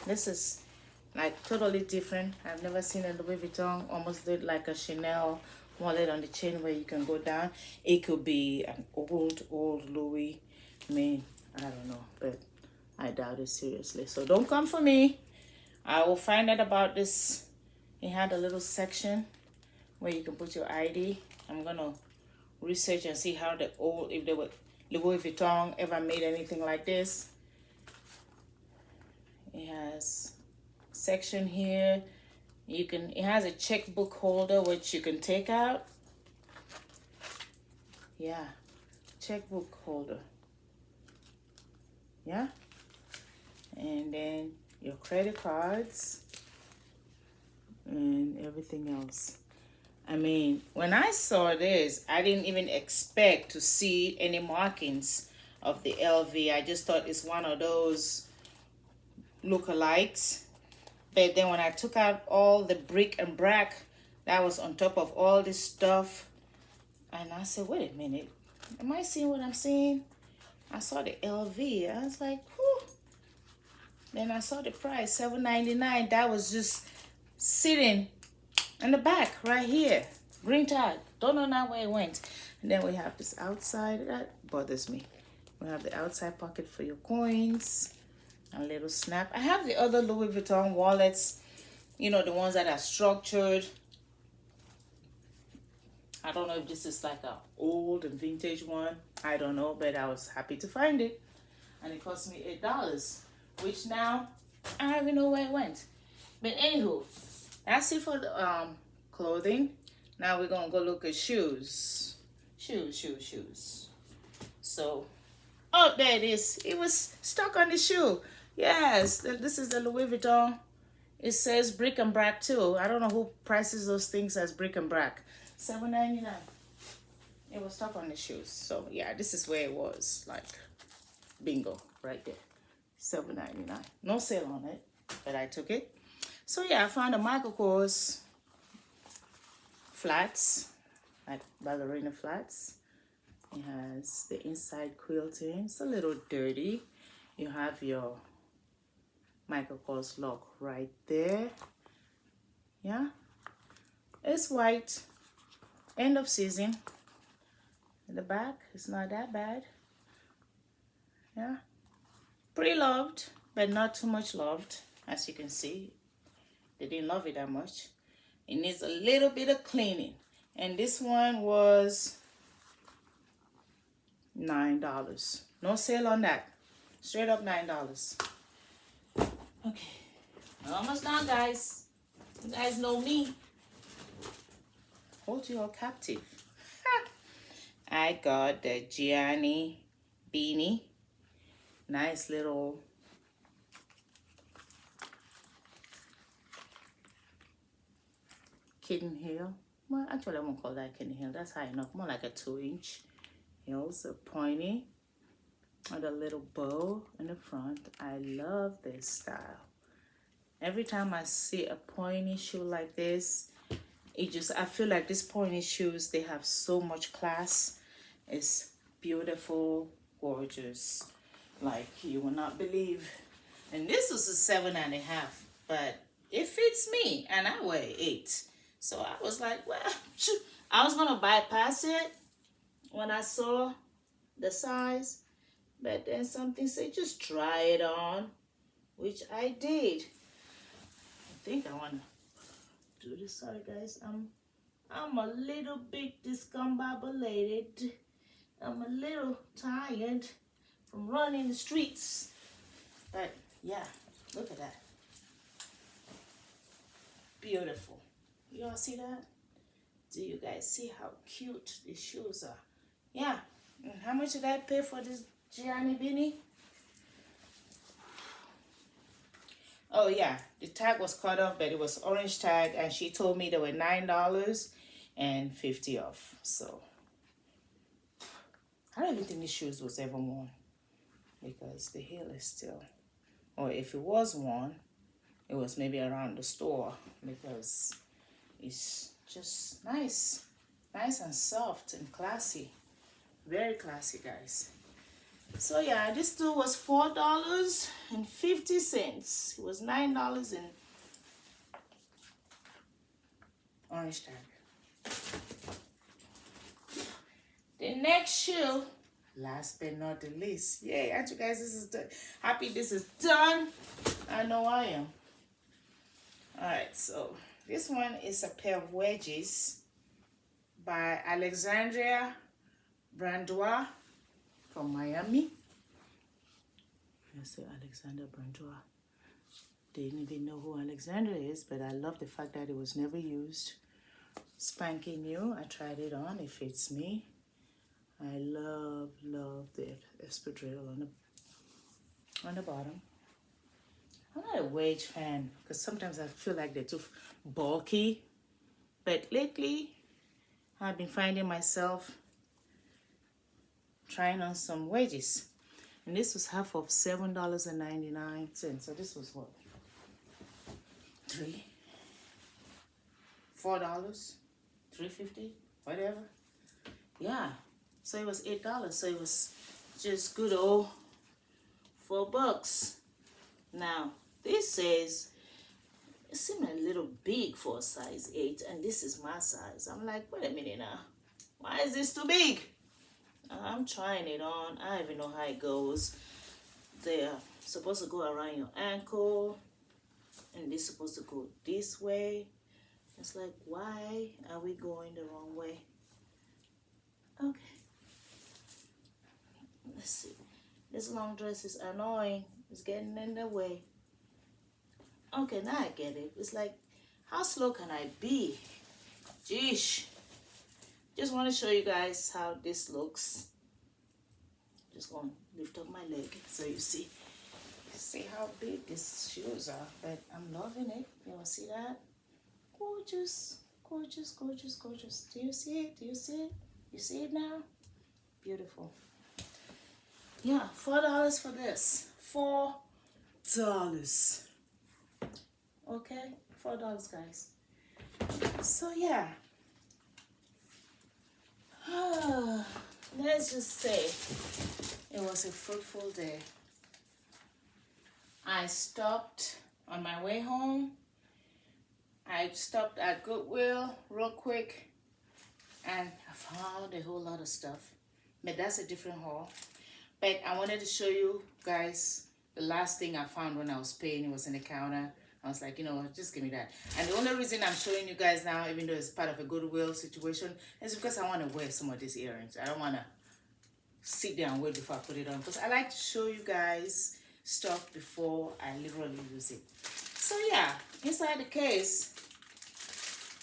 this is like totally different. I've never seen a Louis Vuitton almost did like a Chanel wallet on the chain where you can go down. It could be an old Louis. I mean, I don't know, but I doubt it seriously. So don't come for me. I will find out about this. It had a little section where you can put your ID. I'm gonna research and see how the old, if they were Louis Vuitton ever made anything like this. It has section here. You can, it has a checkbook holder which you can take out. Yeah, checkbook holder. Yeah, and then your credit cards and everything else. I mean, when I saw this, I didn't even expect to see any markings of the LV. I just thought it's one of those lookalikes. But then when I took out all the bric and brac that was on top of all this stuff, and I said, wait a minute, am I seeing what I'm seeing? I saw the LV. I was like, whew. Then I saw the price, $7.99. That was just sitting in the back right here. Green tag. Don't know now where it went. And then we have this outside. That bothers me. We have the outside pocket for your coins. A little snap. I have the other Louis Vuitton wallets. You know, the ones that are structured. I don't know if this is like a old and vintage one. I don't know, but I was happy to find it. And it cost me $8, which now I don't even know where it went. But anywho, that's it for the clothing. Now we're gonna go look at shoes. Shoes. So, oh, there it is. It was stuck on the shoe. Yes, this is the Louis Vuitton. It says bric and brac too. I don't know who prices those things as bric and brac. $7.99. It was stuck on the shoes. So yeah, this is where it was. Like, bingo, right there. $7.99. No sale on it, but I took it. So yeah, I found a Michael Kors flats, like ballerina flats. It has the inside quilting. It's a little dirty. You have your Michael Kors lock right there. Yeah, it's white. End of season. In the back, it's not that bad. Yeah, pretty loved, but not too much loved. As you can see, they didn't love it that much. It needs a little bit of cleaning. And this one was $9. No sale on that. Straight up $9. Okay, almost done, guys. You guys know me. Hold you all captive. I got the Gianni beanie. Nice little kitten heel. Well, actually, I won't call that kitten heel. That's high enough. More like a 2-inch heel. So pointy. With a little bow in the front. I love this style. Every time I see a pointy shoe like this, I feel like these pointy shoes, they have so much class. It's beautiful, gorgeous. Like, you will not believe. And this was a 7.5, but it fits me, and I weigh 8. So I was like, well, I was gonna bypass it when I saw the size, but then something said just try it on, which I did. I think I wanna do this. Sorry guys, I'm a little bit discombobulated. I'm a little tired from running the streets. But yeah, look at that. Beautiful. You all see that? Do you guys see how cute these shoes are? Yeah. And how much did I pay for this Gianni beanie? Oh yeah, the tag was cut off, but it was orange tag, and she told me they were $9 and 50 off. So I don't even think these shoes was ever worn because the heel is still, or if it was worn, it was maybe around the store because it's just nice. Nice and soft and classy. Very classy, guys. So yeah, this tool was $4.50. It was $9 in orange tag. The next shoe, last but not the least. Yay, aren't you guys this is happy this is done? I know I am. Alright, so this one is a pair of wedges by Alexandria Brandois from Miami. I say Alexander Brandois. Didn't even know who Alexandra is, but I love the fact that it was never used. Spanking new. I tried it on. It fits me. I love the espadrille on the bottom. I'm not a wedge fan because sometimes I feel like they're too bulky. But lately, I've been finding myself trying on some wedges. And this was half of $7.99. So this was what? $4, $3.50, whatever. Yeah. So it was $8. So it was just good old $4. Now, this says it seems a little big for a size 8, and this is my size. I'm like, wait a minute now. Why is this too big? I'm trying it on. I don't even know how it goes. They're supposed to go around your ankle, and this is supposed to go this way. It's like, why are we going the wrong way? Okay. Let's see. This long dress is annoying. It's getting in the way. Okay, now I get it. It's like, how slow can I be? Jeesh. Just want to show you guys how this looks. Just going to lift up my leg so you see. See how big these shoes are. But I'm loving it. You want to see that? Gorgeous. Gorgeous, gorgeous, gorgeous. Do you see it? Do you see it? You see it now? Beautiful. Yeah, $4 for this. $4. Okay, $4, guys. So yeah. Let's just say it was a fruitful day. I stopped on my way home. I stopped at Goodwill real quick and I found a whole lot of stuff. But that's a different haul. But I wanted to show you guys the last thing I found when I was paying. It was in the counter. I was like, you know what, just give me that. And the only reason I'm showing you guys now, even though it's part of a Goodwill situation, is because I want to wear some of these earrings. I don't want to sit there and wait before I put it on. Because I like to show you guys stuff before I literally use it. So yeah, inside the case,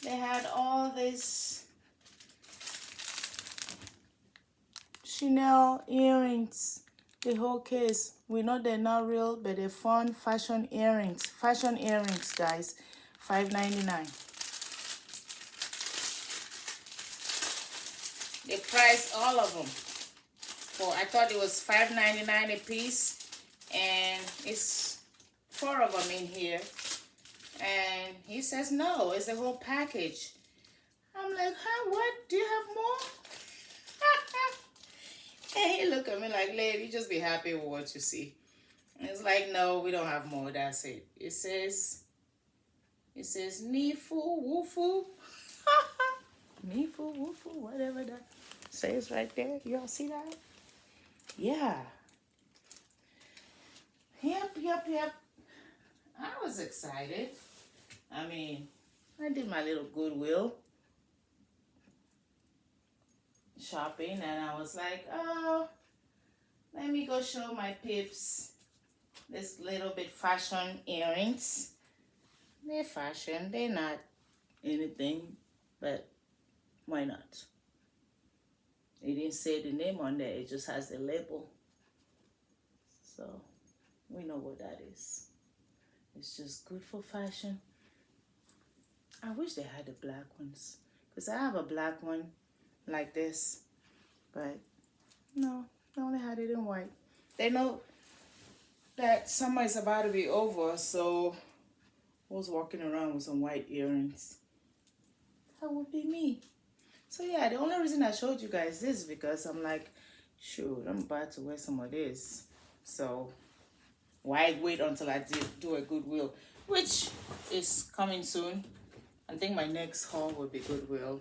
they had all this Chanel earrings, the whole case. We know they're not real, but they're fun fashion earrings. Fashion earrings, guys. $5.99. They priced all of them for, I thought it was $5.99 a piece, and it's 4 of them in here. And he says no, it's the whole package. I'm like, huh? What? Do you have more? And he looked at me like, lady, you just be happy with what you see. And it's like, no, we don't have more. That's it. It says Nifu Wufu. Nifu Wufu, whatever that says right there. Y'all see that? Yeah. Yep. I was excited. I mean, I did my little Goodwill shopping and I was like, oh, let me go show my peeps this little bit fashion earrings. They're fashion, they're not anything, but why not? It didn't say the name on there, it just has the label. So we know what that is. It's just good for fashion. I wish they had the black ones because I have a black one like this, but No, I only had it in white. They know that summer is about to be over, so I was walking around with some white earrings. That would be me. So yeah, the only reason I showed you guys this is because I'm like, shoot, I'm about to wear some of this. So why wait until I do a Goodwill, which is coming soon. I think my next haul will be Goodwill.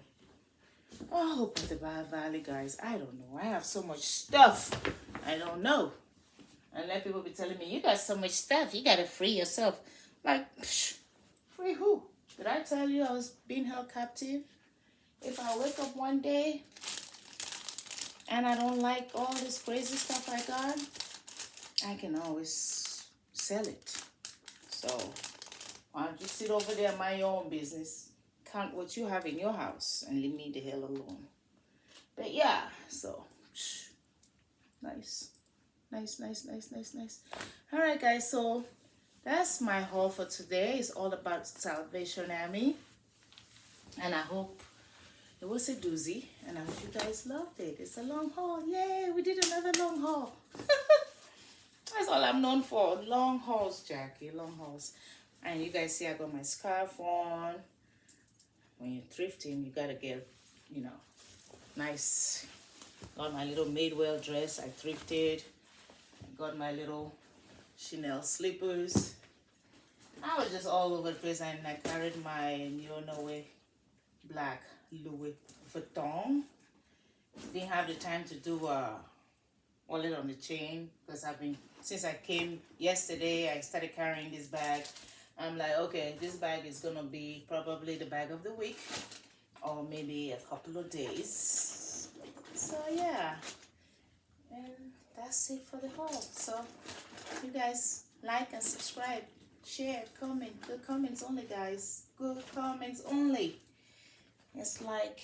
Oh, hope at the Valley, guys. I don't know. I have so much stuff. I don't know. And let people be telling me, you got so much stuff. You got to free yourself. Like, psh, free who? Did I tell you I was being held captive? If I wake up one day and I don't like all this crazy stuff I got, I can always sell it. So why don't you sit over there and mind your own business? Count what you have in your house and leave me the hell alone. But yeah, so nice. All right, guys, so that's my haul for today. It's all about Salvation Army, and I hope it was a doozy, and I hope you guys loved it. It's a long haul. Yay, we did another long haul. That's all I'm known for. Long hauls, Jackie. Long hauls. And you guys see I got my scarf on. When you're thrifting, you gotta get, you know, nice. Got my little Madewell dress. I thrifted. I got my little Chanel slippers. I was just all over the place, and I carried my Neo black Louis Vuitton. Didn't have the time to do a wallet on the chain because since I came yesterday, I started carrying this bag. I'm like, okay, this bag is gonna be probably the bag of the week or maybe a couple of days. So yeah, and that's it for the haul. So you guys like and subscribe, share, comment. Good comments only, guys. Good comments only. It's like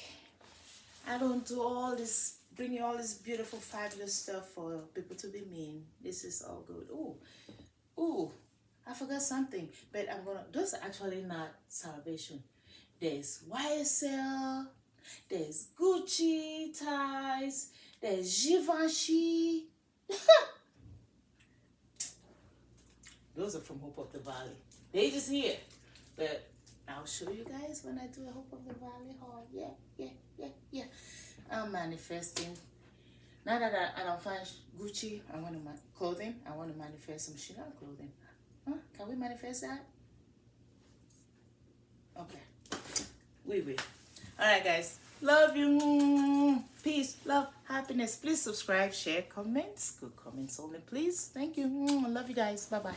I don't do all this, bring you all this beautiful, fabulous stuff for people to be mean. This is all good. Ooh, I forgot something, but those are actually not Salvation. There's YSL, there's Gucci ties, there's Givenchy. Those are from Hope of the Valley. They just here, but I'll show you guys when I do a Hope of the Valley haul. Yeah. I'm manifesting. Now that I don't find Gucci, clothing. I want to manifest some Chanel clothing. Huh? Can we manifest that? Okay. We will. Alright, guys. Love you. Peace, love, happiness. Please subscribe, share, comments. Good comments only, please. Thank you. I love you guys. Bye-bye.